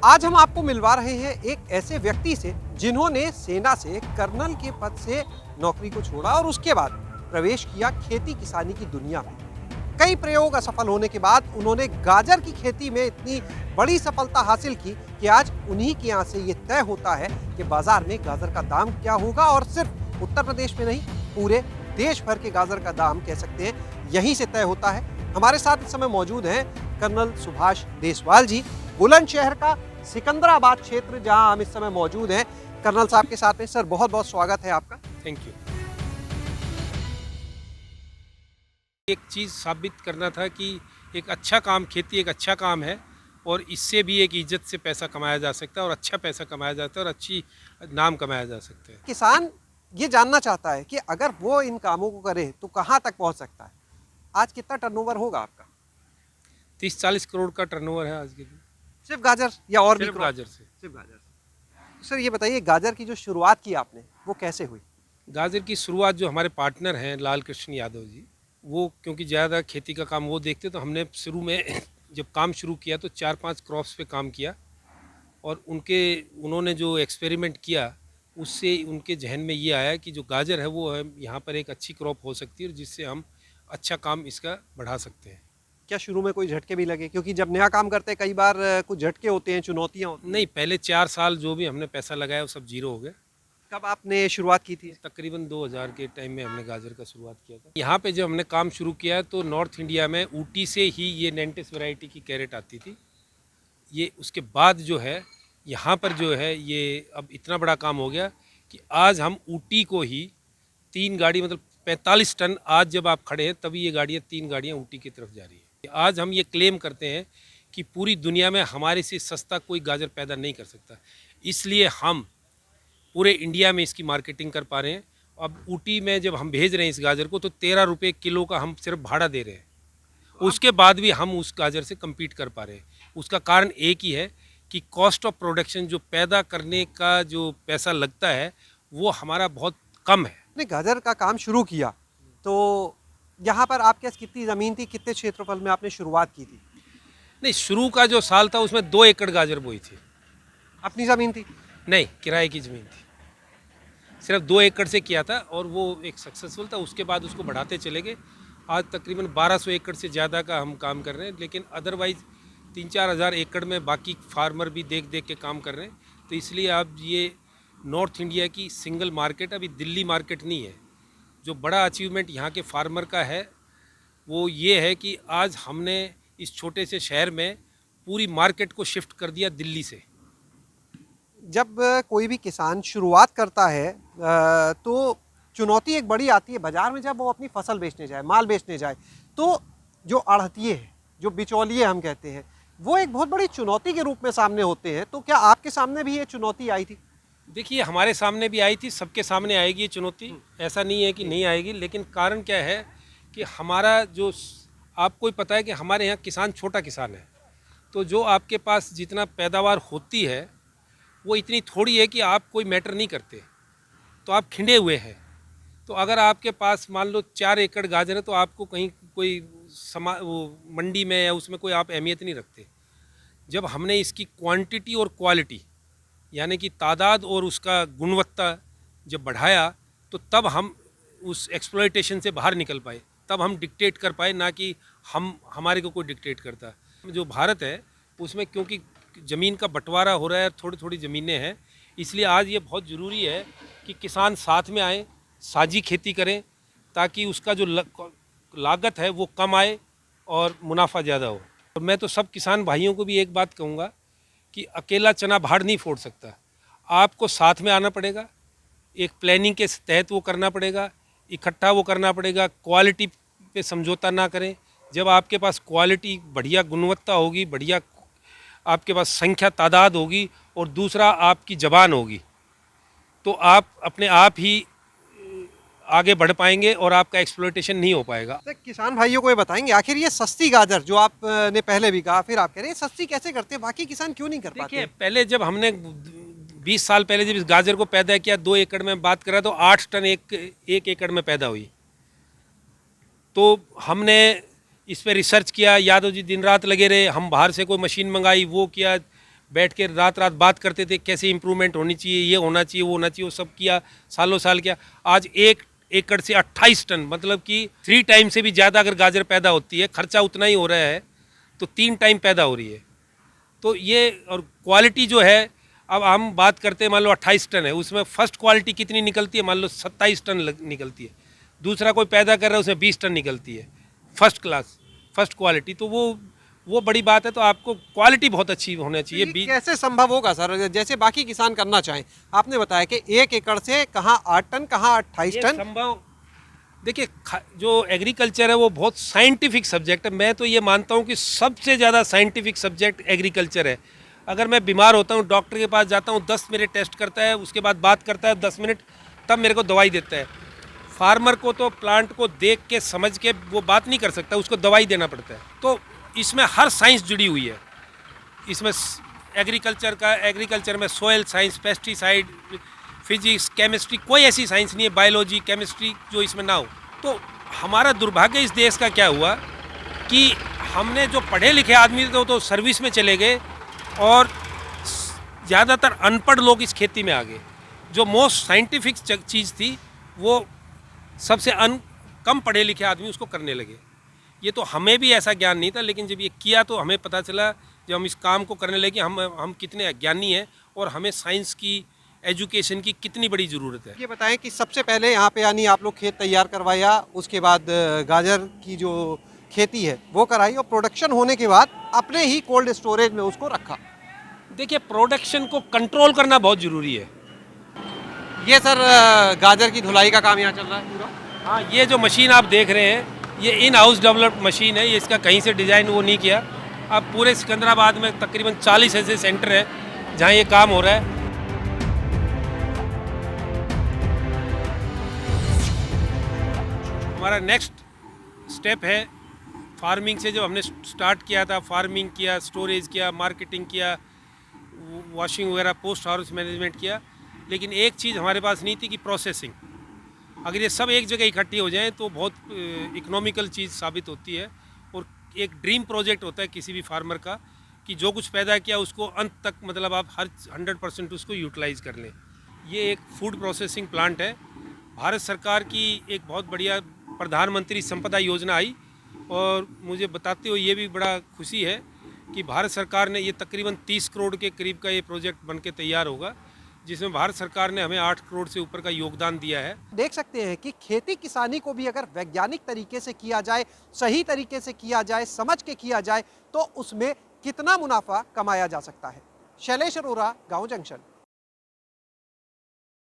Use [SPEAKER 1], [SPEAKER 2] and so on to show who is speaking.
[SPEAKER 1] आज हम आपको मिलवा रहे हैं एक ऐसे व्यक्ति से जिन्होंने सेना से कर्नल के पद से नौकरी को छोड़ा और उसके बाद प्रवेश किया खेती किसानी की दुनिया में। कई प्रयोग असफल होने के बाद उन्होंने गाजर की खेती में इतनी बड़ी सफलता हासिल की कि आज उन्हीं के यहाँ से ये तय होता है कि बाजार में गाजर का दाम क्या होगा। और सिर्फ उत्तर प्रदेश में नहीं, पूरे देश भर के गाजर का दाम कह सकते हैं यहीं से तय होता है। हमारे साथ इस समय मौजूद हैं कर्नल सुभाष देसवाल जी, बुलंदशहर का सिकंदराबाद क्षेत्र जहां हम इस समय मौजूद हैं। कर्नल साहब के साथ में सर बहुत बहुत स्वागत है आपका।
[SPEAKER 2] Thank you. एक चीज़ साबित करना था कि एक अच्छा काम, खेती एक अच्छा काम है और इससे भी एक इज्जत से पैसा कमाया जा सकता है और अच्छा पैसा कमाया जाता है और अच्छी नाम कमाया जा सकता है।
[SPEAKER 1] किसान ये जानना चाहता है कि अगर वो इन कामों को करे तो कहाँ तक पहुँच सकता है। आज कितना टर्नओवर होगा आपका?
[SPEAKER 2] 30-40 करोड़ का टर्नओवर है आज के दिन,
[SPEAKER 1] सिर्फ गाजर या और भी
[SPEAKER 2] सिर्फ
[SPEAKER 1] crop?
[SPEAKER 2] गाजर से।
[SPEAKER 1] सिर्फ गाजर से। सर ये बताइए, गाजर की जो शुरुआत की आपने वो कैसे हुई?
[SPEAKER 2] गाजर की शुरुआत जो हमारे पार्टनर हैं लाल कृष्ण यादव जी, वो क्योंकि ज़्यादा खेती का काम वो देखते, तो हमने शुरू में जब काम शुरू किया तो 4-5 क्रॉप्स पे काम किया और उन्होंने जो एक्सपेरिमेंट किया उससे उनके जहन में ये आया कि जो गाजर है वो है यहाँ पर एक अच्छी क्रॉप हो सकती है और जिससे हम अच्छा काम इसका बढ़ा सकते हैं।
[SPEAKER 1] क्या शुरू में कोई झटके भी लगे? क्योंकि जब नया काम करते हैं कई बार कुछ झटके होते हैं, चुनौतियां होती हैं।
[SPEAKER 2] नहीं, पहले 4 साल जो भी हमने पैसा लगाया वो सब जीरो हो गया।
[SPEAKER 1] कब आपने शुरुआत की थी?
[SPEAKER 2] तकरीबन 2000 के टाइम में हमने गाजर का शुरुआत किया था। यहाँ पे जब हमने काम शुरू किया तो नॉर्थ इंडिया में ऊटी से ही ये नेंटिस वैरायटी की कैरेट आती थी। ये उसके बाद जो है यहाँ पर जो है ये अब इतना बड़ा काम हो गया कि आज हम ऊटी को ही 3 गाड़ी, मतलब 45 टन, आज जब आप खड़े हैं तभी ये गाड़ियाँ 3 गाड़ियाँ ऊटी की तरफ जा रही है। आज हम ये क्लेम करते हैं कि पूरी दुनिया में हमारे से सस्ता कोई गाजर पैदा नहीं कर सकता, इसलिए हम पूरे इंडिया में इसकी मार्केटिंग कर पा रहे हैं। अब ऊटी में जब हम भेज रहे हैं इस गाजर को तो 13 रुपये किलो का हम सिर्फ भाड़ा दे रहे हैं, उसके बाद भी हम उस गाजर से कम्पीट कर पा रहे हैं। उसका कारण एक ही है कि कॉस्ट ऑफ प्रोडक्शन, जो पैदा करने का जो पैसा लगता है वो हमारा बहुत कम है।
[SPEAKER 1] आपने गाजर का काम शुरू किया तो यहाँ पर आपके पास कितनी ज़मीन थी, कितने क्षेत्रफल में आपने शुरुआत की थी?
[SPEAKER 2] नहीं, शुरू का जो साल था उसमें 2 एकड़ गाजर बोई थी।
[SPEAKER 1] अपनी ज़मीन थी?
[SPEAKER 2] नहीं, किराए की ज़मीन थी। सिर्फ 2 एकड़ से किया था और वो एक सक्सेसफुल था। उसके बाद उसको बढ़ाते चले गए। आज तकरीबन 1200 एकड़ से ज़्यादा का हम काम कर रहे हैं, लेकिन अदरवाइज़ 3-4 हज़ार एकड़ में बाकी फार्मर भी देख देख के काम कर रहे हैं। तो इसलिए अब ये नॉर्थ इंडिया की सिंगल मार्केट, अभी दिल्ली मार्केट नहीं है। जो बड़ा अचीवमेंट यहाँ के फार्मर का है वो ये है कि आज हमने इस छोटे से शहर में पूरी मार्केट को शिफ्ट कर दिया दिल्ली से।
[SPEAKER 1] जब कोई भी किसान शुरुआत करता है तो चुनौती एक बड़ी आती है बाजार में। जब वो अपनी फसल बेचने जाए, माल बेचने जाए, तो जो आढ़तिये हैं, जो बिचौलिए हम कहते हैं, वो एक बहुत बड़ी चुनौती के रूप में सामने होते हैं। तो क्या आपके सामने भी ये चुनौती आई थी?
[SPEAKER 2] देखिए, हमारे सामने भी आई थी, सबके सामने आएगी ये चुनौती, ऐसा नहीं है कि नहीं आएगी। लेकिन कारण क्या है कि हमारा जो, आपको ही पता है कि हमारे यहाँ किसान छोटा किसान है, तो जो आपके पास जितना पैदावार होती है वो इतनी थोड़ी है कि आप कोई मैटर नहीं करते, तो आप खिंडे हुए हैं। तो अगर आपके पास मान लो 4 एकड़ गाजर है तो आपको कहीं कोई वो मंडी में या उसमें कोई आप अहमियत नहीं रखते। जब हमने इसकी क्वांटिटी और क्वालिटी, यानी कि तादाद और उसका गुणवत्ता जब बढ़ाया, तो तब हम उस एक्सप्लॉयटेशन से बाहर निकल पाए, तब हम डिक्टेट कर पाए, ना कि हमारे को कोई डिक्टेट करता। जो भारत है उसमें क्योंकि ज़मीन का बंटवारा हो रहा है, थोड़ी थोड़ी ज़मीनें हैं, इसलिए आज ये बहुत ज़रूरी है कि किसान साथ में आएँ, साझी खेती करें, ताकि उसका जो लागत है वो कम आए और मुनाफा ज़्यादा हो। और मैं तो सब किसान भाइयों को भी एक बात कहूँगा कि अकेला चना भाड़ नहीं फोड़ सकता, आपको साथ में आना पड़ेगा, एक प्लानिंग के तहत वो करना पड़ेगा, इकट्ठा वो करना पड़ेगा। क्वालिटी पे समझौता ना करें। जब आपके पास क्वालिटी, बढ़िया गुणवत्ता होगी, बढ़िया आपके पास संख्या, तादाद होगी और दूसरा आपकी ज़बान होगी, तो आप अपने आप ही आगे बढ़ पाएंगे और आपका एक्सप्लॉयटेशन नहीं हो पाएगा।
[SPEAKER 1] तो किसान भाइयों को ये बताएंगे, आखिर ये सस्ती गाजर जो आपने पहले भी कहा, फिर आप कह रहे हैं सस्ती कैसे करते हैं, बाकी किसान क्यों नहीं कर पाते?
[SPEAKER 2] देखिए, पहले जब हमने 20 साल पहले जब इस गाजर को पैदा किया, 2 एकड़ में बात करा तो 8 टन एक एकड़ में पैदा हुई। तो हमने इस पर रिसर्च किया, यादव जी दिन रात लगे रहे, हम बाहर से कोई मशीन मंगाई, वो किया, बैठ के रात रात बात करते थे कैसे इम्प्रूवमेंट होनी चाहिए, ये होना चाहिए, वो होना चाहिए, वो सब किया, सालों साल किया। आज 1 एकड़ से 28 टन, मतलब कि 3 टाइम से भी ज़्यादा अगर गाजर पैदा होती है, खर्चा उतना ही हो रहा है, तो 3 टाइम पैदा हो रही है। तो ये, और क्वालिटी जो है, अब हम बात करते हैं मान लो 28 टन है, उसमें फर्स्ट क्वालिटी कितनी निकलती है, मान लो 27 टन निकलती है। दूसरा कोई पैदा कर रहा है उसमें 20 टन निकलती है, फर्स्ट क्लास, फर्स्ट क्वालिटी। तो वो बड़ी बात है। तो आपको क्वालिटी बहुत अच्छी होना चाहिए।
[SPEAKER 1] ये कैसे संभव होगा सर, जैसे बाकी किसान करना चाहें? आपने बताया कि 1 एकड़ से कहाँ 8 टन, कहाँ 28 टन।
[SPEAKER 2] संभव, देखिए जो एग्रीकल्चर है वो बहुत साइंटिफिक सब्जेक्ट है। मैं तो ये मानता हूँ कि सबसे ज़्यादा साइंटिफिक सब्जेक्ट एग्रीकल्चर है। अगर मैं बीमार होता हूँ, डॉक्टर के पास जाता हूँ, 10 मिनट टेस्ट करता है, उसके बाद बात करता है 10 मिनट, तब मेरे को दवाई देता है। फार्मर को तो प्लांट को देख के समझ के वो बात नहीं कर सकता, उसको दवाई देना पड़ता है। तो इसमें हर साइंस जुड़ी हुई है। इसमें एग्रीकल्चर में soil science, pesticide, physics, chemistry, कोई ऐसी साइंस नहीं है, बायोलॉजी, केमिस्ट्री, जो इसमें ना हो। तो हमारा दुर्भाग्य इस देश का क्या हुआ कि हमने जो पढ़े लिखे आदमी थे तो सर्विस में चले गए, और ज़्यादातर अनपढ़ लोग इस खेती में आ गए। जो मोस्ट साइंटिफिक चीज़ थी वो सबसे कम पढ़े लिखे आदमी उसको करने लगे। ये तो हमें भी ऐसा ज्ञान नहीं था, लेकिन जब ये किया तो हमें पता चला, जब हम इस काम को करने लगे, हम कितने अज्ञानी हैं और हमें साइंस की, एजुकेशन की कितनी बड़ी ज़रूरत है।
[SPEAKER 1] ये बताएं कि सबसे पहले यहाँ पे यानी आप लोग खेत तैयार करवाया, उसके बाद गाजर की जो खेती है वो कराई, और प्रोडक्शन होने के बाद अपने ही कोल्ड स्टोरेज में उसको रखा।
[SPEAKER 2] देखिए, प्रोडक्शन को कंट्रोल करना बहुत ज़रूरी है।
[SPEAKER 1] ये सर गाजर की धुलाई का काम यहाँ चल रहा है पूरा।
[SPEAKER 2] हाँ, ये जो मशीन आप देख रहे हैं, ये इन हाउस डेवलप्ड मशीन है। ये इसका कहीं से डिज़ाइन वो नहीं किया। अब पूरे सिकंदराबाद में तकरीबन 40 ऐसे सेंटर हैं जहाँ ये काम हो रहा है। हमारा नेक्स्ट स्टेप है फार्मिंग से, जो हमने स्टार्ट किया था, फार्मिंग किया, स्टोरेज किया, मार्केटिंग किया, वॉशिंग वगैरह, पोस्ट हार्वेस्ट मैनेजमेंट किया, लेकिन एक चीज़ हमारे पास नहीं थी कि प्रोसेसिंग। अगर ये सब एक जगह इकट्ठी हो जाएं तो बहुत इकोनॉमिकल चीज़ साबित होती है, और एक ड्रीम प्रोजेक्ट होता है किसी भी फार्मर का कि जो कुछ पैदा किया उसको अंत तक, मतलब आप हर 100% उसको यूटिलाइज़ कर लें। ये एक फूड प्रोसेसिंग प्लांट है। भारत सरकार की एक बहुत बढ़िया प्रधानमंत्री संपदा योजना आई, और मुझे बताते हुए ये भी बड़ा खुशी है कि भारत सरकार ने, ये तकरीबन 30 करोड़ के करीब का ये प्रोजेक्ट बन के तैयार होगा, जिसमें भारत सरकार ने हमें 8 करोड़ से ऊपर का योगदान दिया है।
[SPEAKER 1] देख सकते हैं कि खेती किसानी को भी अगर वैज्ञानिक तरीके से किया जाए, सही तरीके से किया जाए, समझ के किया जाए, तो उसमें कितना मुनाफा कमाया जा सकता है। शैलेश अरोरा, गांव जंक्शन।